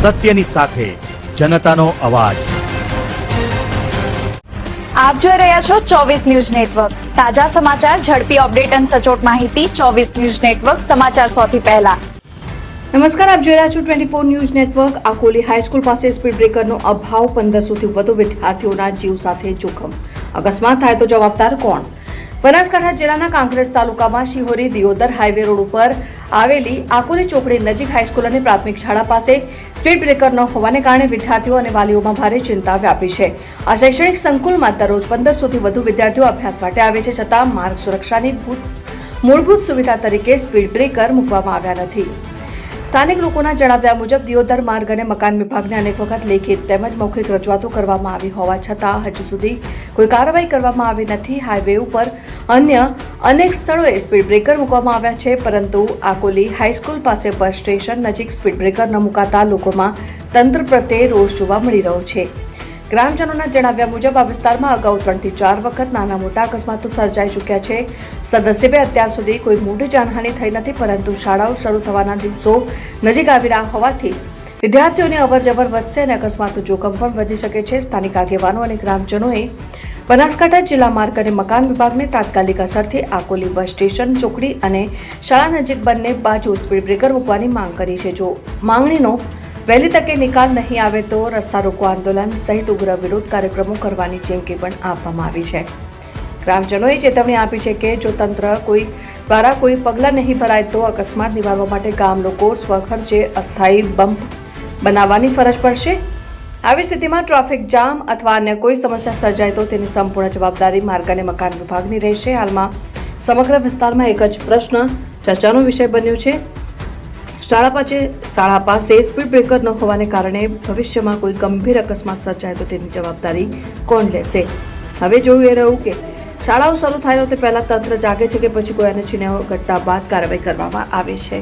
સત્યની સાથે જનતાનો અવાજ। આપ જોઈ રહ્યા છો 24 ન્યૂઝ નેટવર્ક। તાજા સમાચાર, ઝડપી અપડેટ અને સચોટ માહિતી 24 ન્યૂઝ નેટવર્ક સમાચાર સૌથી પહેલા। નમસ્કાર, આપ જોઈ રહ્યા છો 24 ન્યૂઝ નેટવર્ક। આકોલી હાઈસ્કૂલ પાસે સ્પીડ બ્રેકરનો અભાવ, 1500થી વધુ વિદ્યાર્થીઓના જીવ સાથે જોખમ। અકસ્માત થાય તો જવાબદાર કોણ? બનાસકાંઠા જિલ્લાના કાંકરેજ તાલુકામાં શિહોરી દિયોદર હાઈવે રોડ ઉપર આવેલી આકોલી ચોકડી નજીક હાઈસ્કૂલ અને પ્રાથમિક શાળા પાસે સ્પીડ બ્રેકર ન હોવાને કારણે વિદ્યાર્થીઓ અને વાલીઓમાં ભારે ચિંતા વ્યાપી છે। આ શૈક્ષણિક સંકુલમાં દરરોજ 1500થી વધુ વિદ્યાર્થીઓ અભ્યાસ માટે આવે છે, છતાં માર્ગ સુરક્ષાની મૂળભૂત સુવિધા તરીકે સ્પીડ બ્રેકર મૂકવામાં આવ્યા નથી। સ્થાનિક લોકોના જણાવ્યા મુજબ દિયોદર માર્ગ અને મકાન વિભાગને અનેક વખત લેખિત તેમજ મૌખિક રજૂઆતો કરવામાં આવી હોવા છતાં હજુ સુધી કોઈ કાર્યવાહી કરવામાં આવી નથી। હાઈવે ઉપર અન્ય અનેક સ્થળોએ સ્પીડ બ્રેકર મૂકવામાં આવ્યા છે, પરંતુ આકોલી હાઈસ્કૂલ પાસે બસ સ્ટેશન નજીક સ્પીડ બ્રેકર ન મુકાતા લોકોમાં તંત્ર પ્રત્યે રોષ જોવા મળી રહ્યો છે। ગ્રામજનોના જણાવ્યા મુજબ આ વિસ્તારમાં અગાઉ 3 થી 4 વખત નાના મોટા અકસ્માતો સર્જાઈ ચૂક્યા છે। સદસ્યએ અત્યાર સુધી કોઈ મોટી જાનહાનિ થઈ નથી, પરંતુ શાળાઓ શરૂ થવાના દિવસો નજીક આવી રહ્યા હોવાથી વિદ્યાર્થીઓની અવરજવર વધશે અને અકસ્માતનું જોખમ પણ વધી શકે છે। સ્થાનિક આગેવાનો અને ગ્રામજનોએ બનાસકાંઠા જિલ્લા માર્ગ અને મકાન વિભાગને તાત્કાલિક અસરથી આકોલી બસ સ્ટેશન, ચોકડી અને શાળા નજીક બંને બાજુ સ્પીડ બ્રેકર મૂકવાની માંગ કરી છે। જો માંગણીનો વહેલી તકે નિકાલ નહીં આવે તો રસ્તા રોકો આંદોલન સહિત ઉગ્ર વિરોધ કાર્યક્રમો કરવાની ચીમકી પણ આપવામાં આવી છે। ગ્રામજનોએ ચેતવણી આપી છે કે જો તંત્ર દ્વારા કોઈ પગલાં નહીં ભરાય તો અકસ્માત નિવારવા માટે ગામ લોકો સ્વખર્ચે અસ્થાયી બમ્પ બનાવવાની ફરજ પડશે। આવી સ્થિતિમાં ટ્રાફિક જામ અથવા અન્ય કોઈ સમસ્યા સર્જાય તો તેની સંપૂર્ણ જવાબદારી માર્ગ અને મકાન વિભાગની રહેશે। હાલમાં સમગ્ર વિસ્તારમાં એક જ પ્રશ્ન ચર્ચાનો વિષય બન્યો છે। શાળા પાસે સ્પીડ બ્રેકર ન હોવાને કારણે ભવિષ્યમાં કોઈ ગંભીર અકસ્માત સર્જાય તો તેની જવાબદારી કોણ લેશે? હવે જોયું એ રહ્યું કે શાળાઓ શરૂ થાય તો તે પહેલા તંત્ર જાગે છે કે પછી કોઈ અનિચ્છનીય ઘટના બાદ કાર્યવાહી કરવામાં આવે છે।